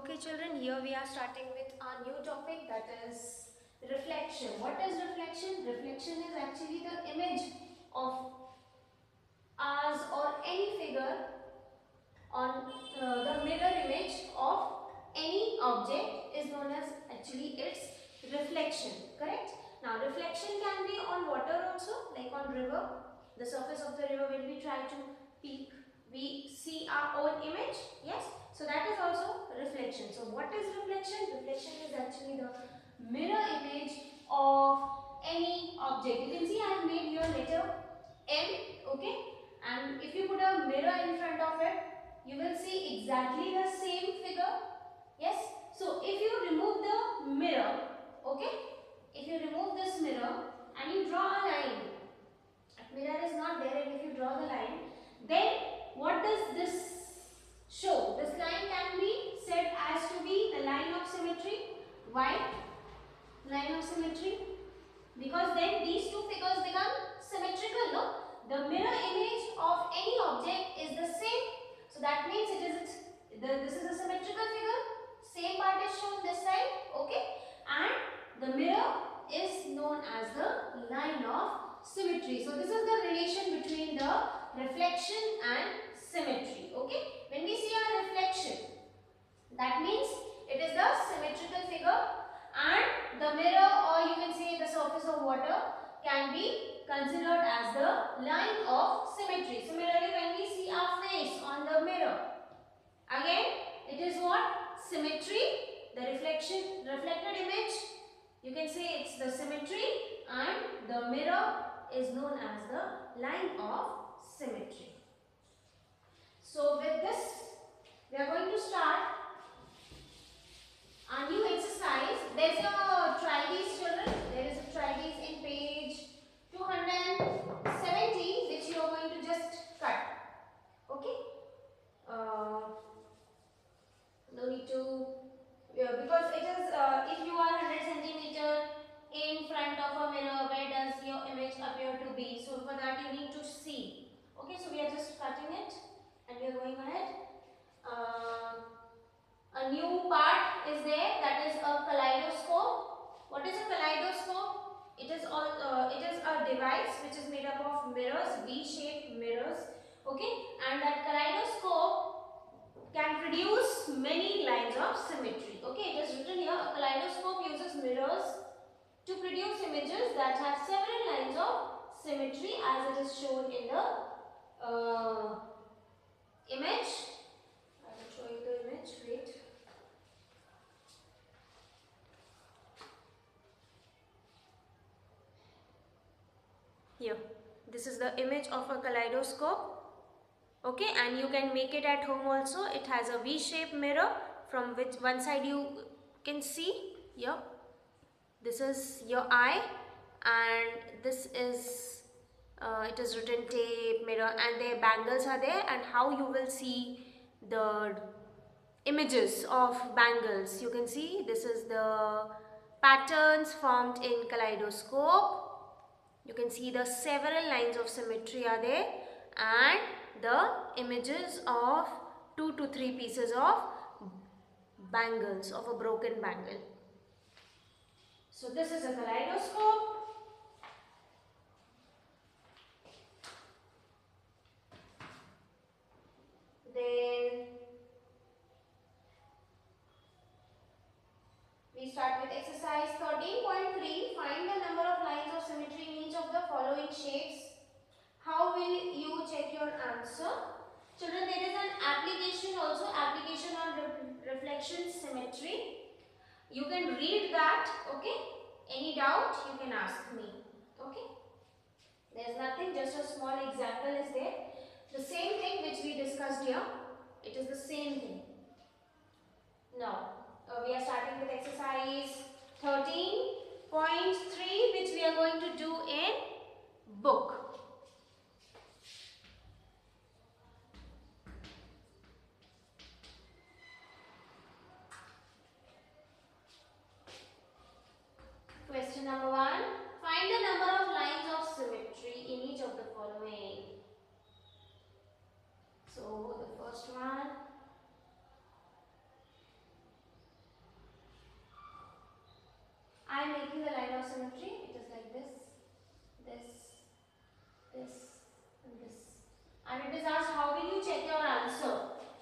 Okay children, here we are starting with our new topic, that is reflection. What is reflection? Reflection is actually the image of ours or any figure on the mirror image of any object is known as actually its reflection, correct? Now reflection can be on water also, like on river. The surface of the river, when we try to peek, we see our own image, yes? So that is also reflection. So what is reflection? Reflection is actually the mirror image of any object. You can see I have made here letter M, okay? And if you put a mirror in front of it, you will see exactly the same figure, yes? So if you remove the mirror, okay? If you remove this mirror and you draw a line, mirror is not there, and if you draw the line, then what does this show? This line can be said as to be the line of symmetry. Why line of symmetry? Because then these two figures become symmetrical, no? The mirror image of any object is the same, so that means this is a symmetrical figure. Same part is shown this side, okay? And the mirror is known as the line of symmetry. So this is the relation between the reflection and symmetry, okay? When we see a reflection, that means it is the symmetrical figure, and the mirror, or you can say the surface of water, can be considered as the line of symmetry. Similarly, when we see our face on the mirror, again it is what? Symmetry. The reflected image, you can say it's the symmetry, and the mirror is known as the line of symmetry. So with this, we are going to start a new exercise. There's a try these children. There is a try these in page 270, which you are going to just cut. Okay. No need to, because it is if you are 100 centimeter in front of a mirror, where does your image appear to be? So for that you need to see. Okay, so we are just cutting it and we are going ahead. A new part is there, that is a kaleidoscope. What is a kaleidoscope? It is a device which is made up of mirrors, V-shaped mirrors. Okay, and that kaleidoscope can produce many lines of symmetry. Okay, it is written here, a kaleidoscope uses mirrors to produce images that have several lines of symmetry, as it is shown in the image. I will show you the image, wait. Here, this is the image of a kaleidoscope. Okay, and you can make it at home also. It has a V-shaped mirror from which one side you can see here. This is your eye, and this is it is written tape, mirror, and their bangles are there, and how you will see the images of bangles. You can see this is the patterns formed in kaleidoscope. You can see the several lines of symmetry are there, and the images of 2 to 3 pieces of bangles, of a broken bangle. So this is a kaleidoscope. Then we start with exercise 13.3. Find the number of lines of symmetry in each of the following shapes. How will you check your answer? Children, there is an application also, application on reflection symmetry. You can read that, okay? Any doubt, you can ask me, okay? There's nothing, just a small example is there. The same thing which we discussed here, it is the same thing. Now, we are starting with exercise 13.3, which we are going to do in book. Question number 1. Find the number of lines of symmetry in each of the following. So the first one, and it is asked how will you check your answer.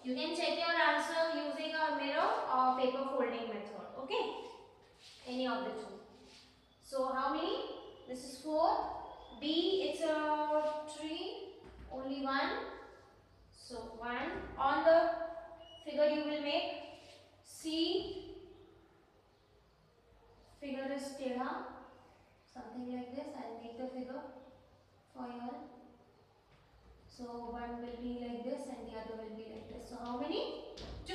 You can check your answer using a mirror or paper folding method. Okay, any of the two. So how many? This is 4. B, it's a 3, only 1. So 1. On the figure you will make. C, figure is tedha, something like this. I'll make the figure for you all. So one will be like this and the other will be like this. So how many? 2.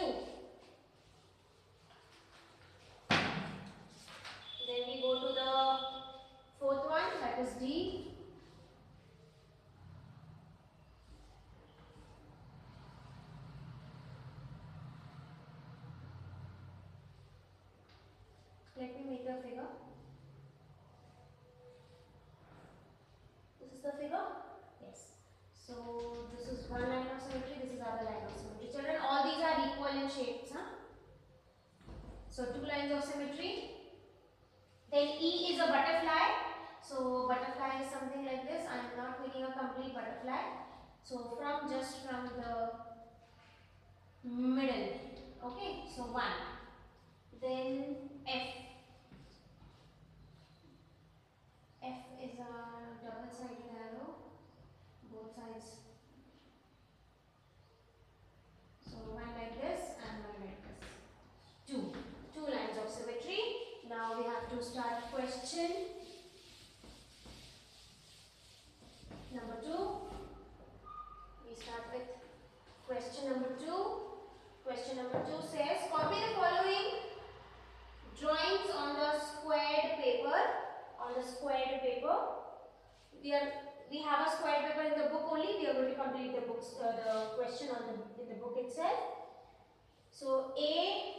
Then we go to the fourth one, that is D. Let me make the figure. This is the figure? Yes. So this is one line of symmetry, this is other line of symmetry. Children, all these are equal in shapes. Huh? So 2 lines of symmetry. Then E is a butterfly. So butterfly is something like this. I am not making a complete butterfly. So just from the middle. Okay. So 1. Then F. F is a double-sided arrow. Both sides. So one like this and one like this. 2 lines of symmetry. Now we have to start question number 2. We start with question number 2. Question number 2 says, copy the following drawings on the squared paper. On the squared paper. We have a squared paper in the book only. We are going to complete the question in the book itself. So A,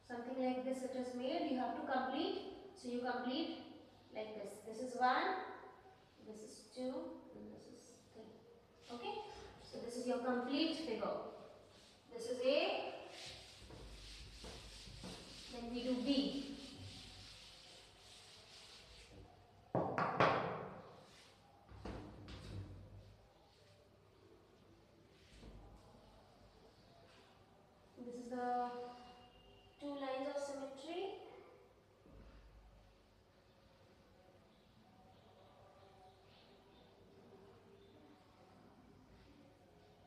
something like this it is made. You have to complete. So you complete like this. This is 1, this is 2, and this is 3. Okay. So this is your complete figure. This is A. Then we do B. This is the 2 lines of symmetry.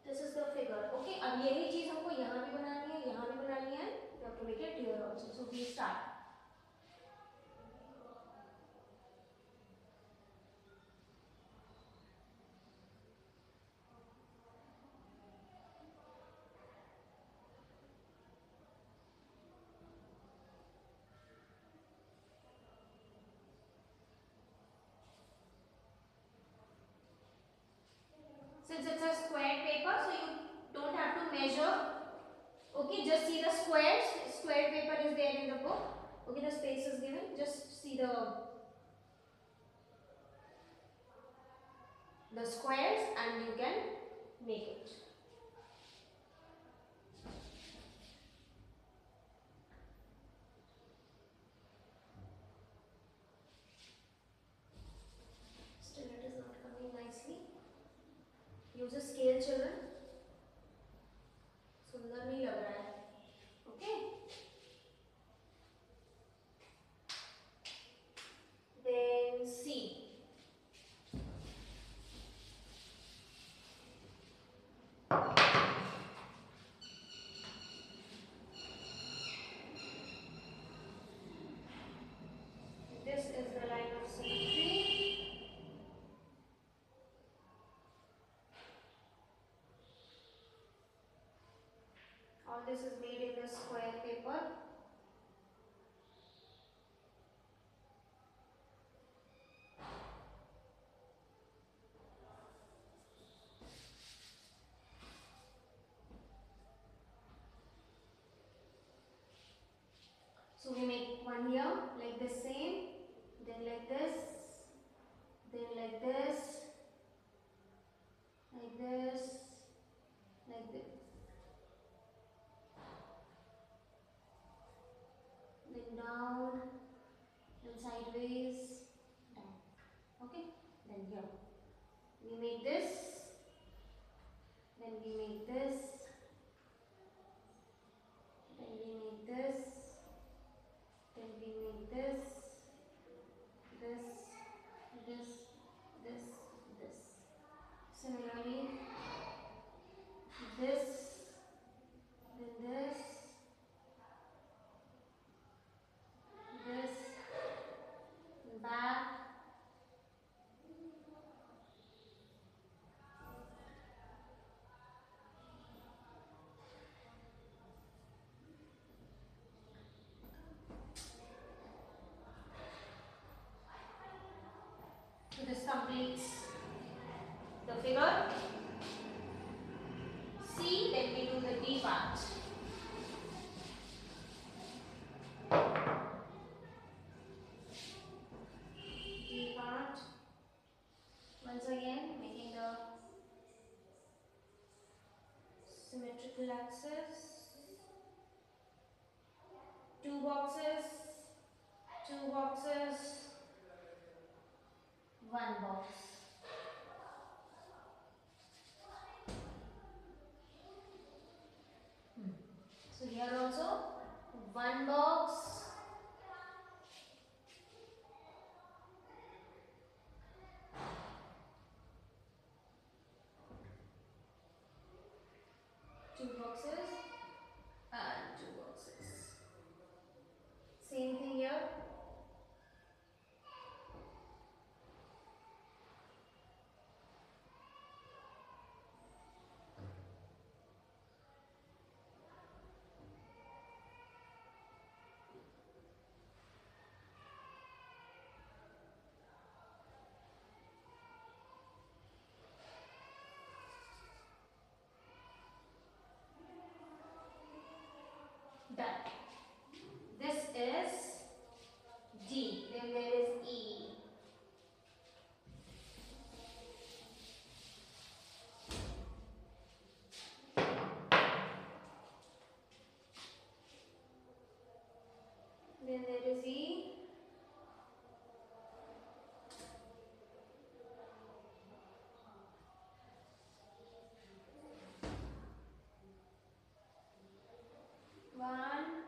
This is the figure. Okay. अब यही चीज हमको यहाँ भी बनानी है, यहाँ भी बनानी है. We have to make it here also. So we start. Since it's a square paper, so you don't have to measure. Okay, just see the squares. Square paper is there in the book. Okay, the space is given. Just see the squares and you can make it. Still it is not coming nicely. Use a scale, children. सुंदर नहीं लग रहा है. Okay. Then C. This is the line of symmetry. All this is made in the square paper. So we make one here like the same, then like this, then like this, like this, like this. We make this, then we make this, then we make this, then we make this, this, this, this, this. Similarly, this, then this, back, so this completes the figure. C, then we do the D part. D part. Once again, making the symmetrical axis. Two boxes, one box. So here also one box, two boxes and two boxes. Same thing here. Done. This is D. Then there is E. Then there is E. One,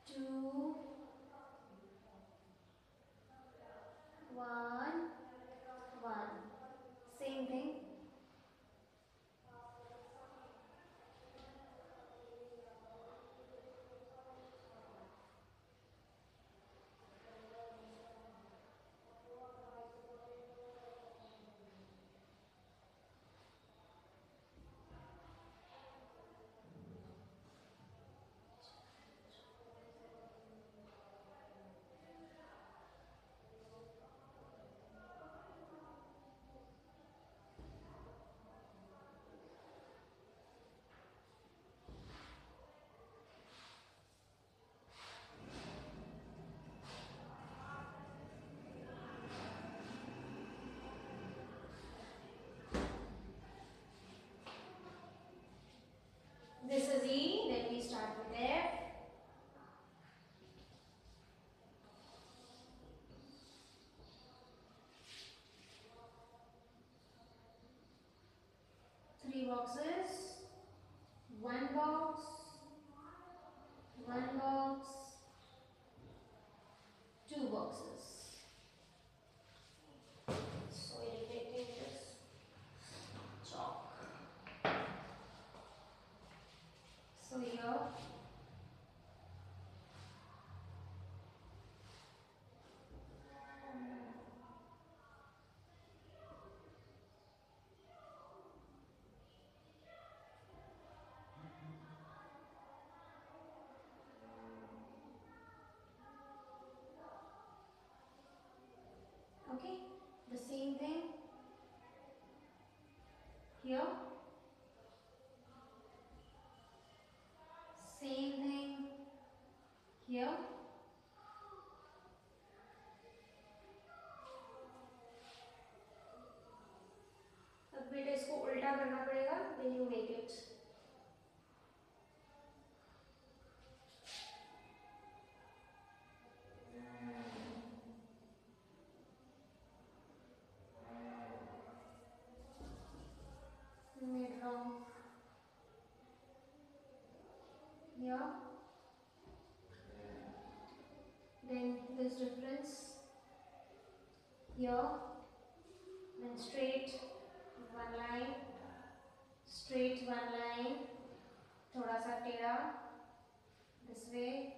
two, one, one. Same thing. This is E. Then we start with F. Three boxes, one box, one box, two boxes. So irritating this chalk. So here okay, the same thing here, same thing here. अब बेटा इसको उल्टा करना पड़ेगा, then you make it. here, then straight one line, straight one line, थोड़ा सा टेढ़ा this way,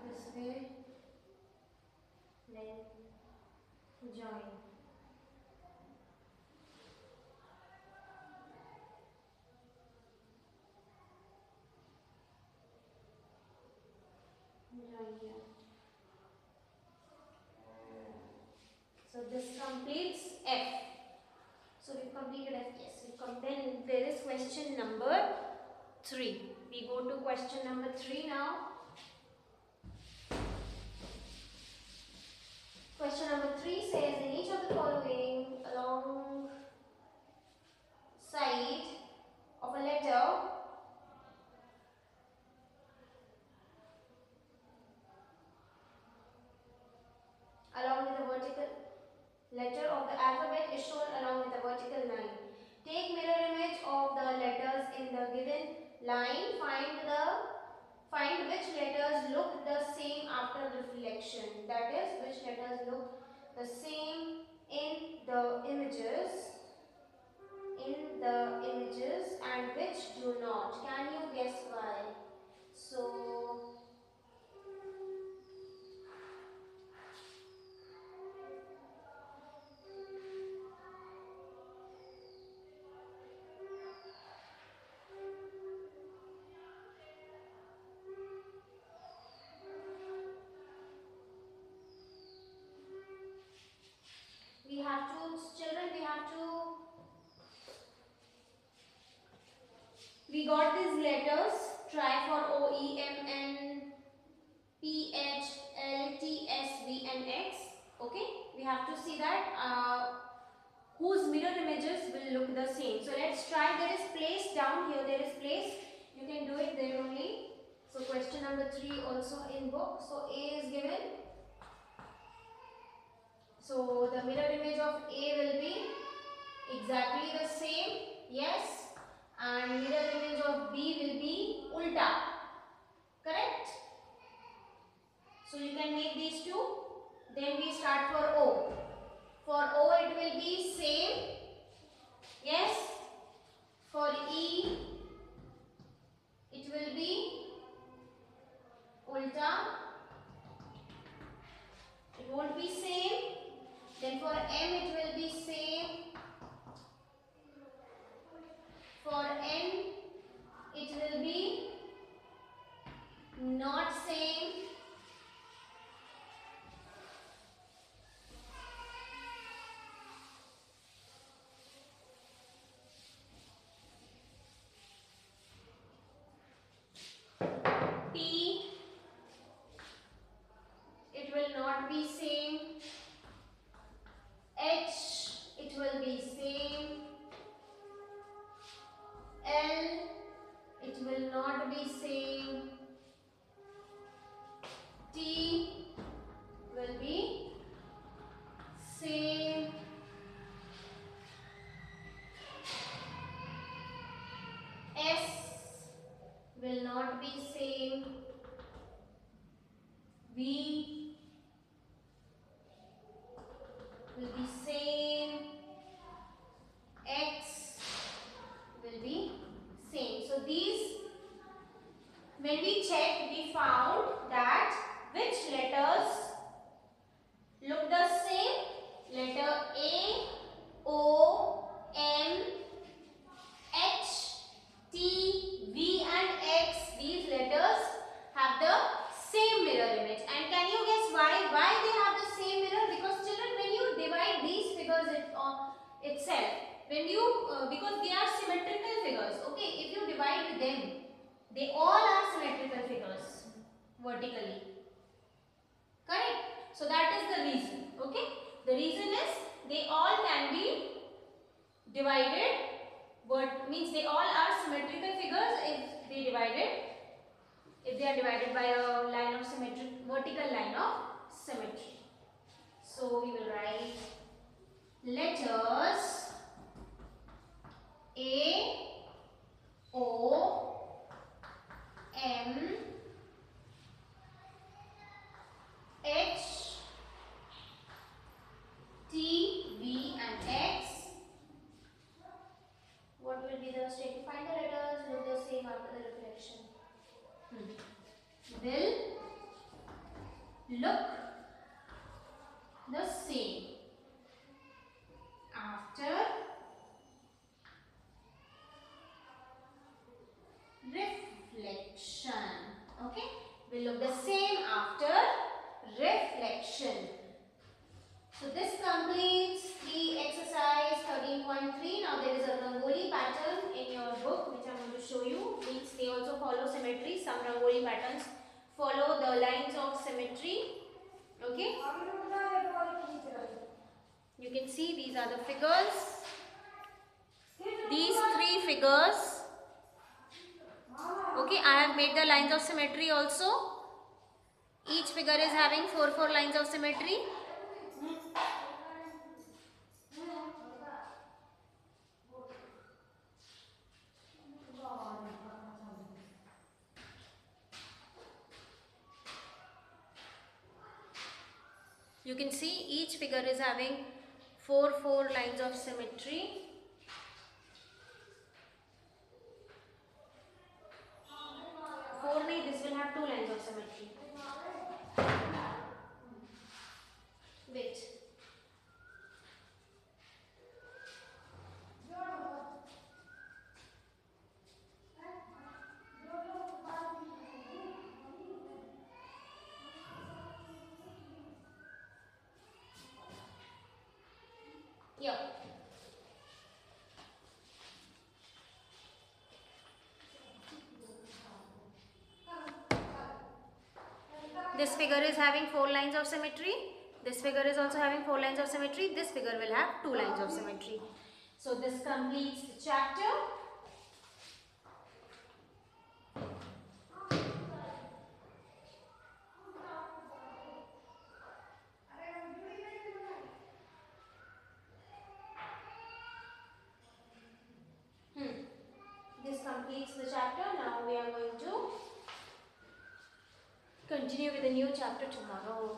this way, then join. Join here. So this completes F. So we've completed F. Yes. Then there is question number 3. We go to question number 3 now. Question number 3 says in each of the following along side of a letter along with a vertical letter of the alphabet is shown along with a vertical line. Take mirror image of the letters in the given line. Find which letters look the same after reflection. That is, which letters look the same in the images and which do not. Can you guess why? So we got these letters. Try for O, E, M, N, P, H, L, T, S, V and X. Okay, we have to see that whose mirror images will look the same. So let's try. There is place down here. There is place. You can do it there only. So question number 3 also in book. So A is given. So the mirror image of A will be exactly the same. Yes. And mirror image of B will be ulta. Correct? So you can make these two. Then we start for O. For O it will be same. Yes. For E it will be ulta. It won't be same. Then for M it will be same. For N it will be not same. T it will not be same. H it will be same. L it will not be same. T will be same. S will not be same. V will be same. X will be same. So these, when we checked, we found that which letters look the same. Letter A, O, M, H, T, V and X. These letters have the same mirror image. And can you guess why? Why they have the same mirror? Because children, when you divide these figures itself, when you because they are symmetrical figures. Okay, if you divide them, they all are symmetrical figures vertically. Correct? So that is the reason. Okay, the reason is they all can be divided. What means they all are symmetrical figures if they are divided by a line of symmetry, vertical line of symmetry. So we will write letters A, O, M H T V and X. What will be the state? Find the letters look the same after the reflection. Will look the same after reflection. Okay, will look the same after reflection. So this completes the exercise 13.3. Now there is a Rangoli pattern in your book which I am going to show you. Means they also follow symmetry. Some Rangoli patterns follow the lines of symmetry. Okay. You can see these are the figures. These three figures. Okay, I have made the lines of symmetry also. Each figure is having 4 lines of symmetry. You can see each figure is having 4 lines of symmetry. This will have 2 lines of symmetry. Wait. Yeah. This figure is having 4 lines of symmetry. This figure is also having 4 lines of symmetry. This figure will have 2 lines of symmetry. So this completes the chapter. This completes the chapter. Now we are going to continue with the new chapter tomorrow.